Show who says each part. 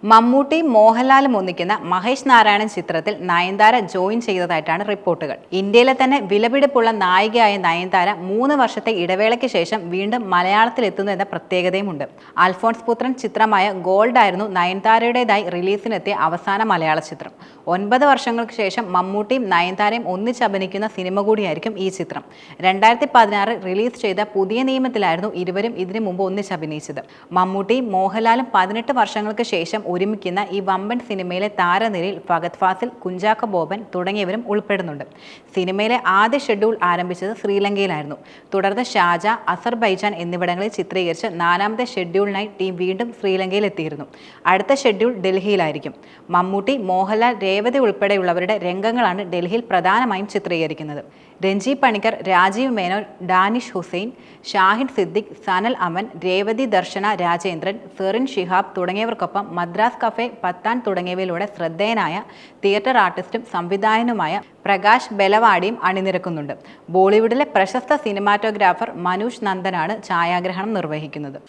Speaker 1: മമ്മൂട്ടിയും മോഹൻലാലും ഒന്നിക്കുന്ന മഹേഷ് നാരായണൻ ചിത്രത്തിൽ നയൻതാര ജോയിൻ ചെയ്തതായിട്ടാണ് റിപ്പോർട്ടുകൾ. ഇന്ത്യയിലെ തന്നെ വിലപിടിപ്പുള്ള നായികയായ നയൻതാര 3 വർഷത്തെ ഇടവേളയ്ക്ക് ശേഷം വീണ്ടും മലയാളത്തിൽ എത്തുന്നു എന്ന പ്രത്യേകതയുമുണ്ട്. അൽഫോൺസ് പുത്രൻ ചിത്രമായ ഗോൾഡ് ആയിരുന്നു നയൻതാരയുടേതായി റിലീസിനെത്തിയ അവസാന മലയാള ചിത്രം. 9 വർഷങ്ങൾക്ക് ശേഷം മമ്മൂട്ടിയും നയൻതാരയും ഒന്നിച്ചഭിനയിക്കുന്ന സിനിമ കൂടിയായിരിക്കും ഈ ചിത്രം. 2016 റിലീസ് ചെയ്ത പുതിയ നിയമത്തിലായിരുന്നു ഇരുവരും ഇതിനു മുമ്പ് ഒന്നിച്ചഭിനയിച്ചത്. മമ്മൂട്ടിയും മോഹൻലാലും 18 വർഷങ്ങൾക്ക് ശേഷം ഒരുമിക്കുന്ന ഈ വമ്പൻ സിനിമയിലെ താരനിരയിൽ ഫഹദ് ഫാസിൽ, കുഞ്ചാക്കോ ബോബൻ തുടങ്ങിയവരും ഉൾപ്പെടുന്നുണ്ട്. സിനിമയിലെ ആദ്യ ഷെഡ്യൂൾ ആരംഭിച്ചത് ശ്രീലങ്കയിലായിരുന്നു. തുടർന്ന് ഷാർജ, അസർബൈജാൻ എന്നിവിടങ്ങളിൽ ചിത്രീകരിച്ച് 4ാമത്തെ ഷെഡ്യൂളിനായി ടീം വീണ്ടും ശ്രീലങ്കയിൽ എത്തിയിരുന്നു. അടുത്ത ഷെഡ്യൂൾ ഡൽഹിയിലായിരിക്കും. മമ്മൂട്ടി, മോഹൻലാൽ, രേവതി ഉൾപ്പെടെയുള്ളവരുടെ രംഗങ്ങളാണ് ഡൽഹിയിൽ പ്രധാനമായും ചിത്രീകരിക്കുന്നത്. രഞ്ജി പണിക്കർ, രാജീവ് മേനോൻ, ഡാനിഷ് ഹുസൈൻ, ഷാഹിൻ സിദ്ദിഖ്, സനൽ അമൻ, രേവതി, ദർശന രാജേന്ദ്രൻ, സെറിൻ ഷിഹാബ് തുടങ്ങിയവർക്കൊപ്പം മദ്രാസ് കഫേ, പത്താൻ തുടങ്ങിയവയിലൂടെ ശ്രദ്ധേയനായ തിയേറ്റർ ആർട്ടിസ്റ്റും സംവിധായകനുമായ പ്രകാശ് ബെലവാടിയും അണിനിരക്കുന്നുണ്ട്. ബോളിവുഡിലെ പ്രശസ്ത സിനിമാറ്റോഗ്രാഫർ മനൂഷ് നന്ദനാണ് ഛായാഗ്രഹണം നിർവഹിക്കുന്നത്.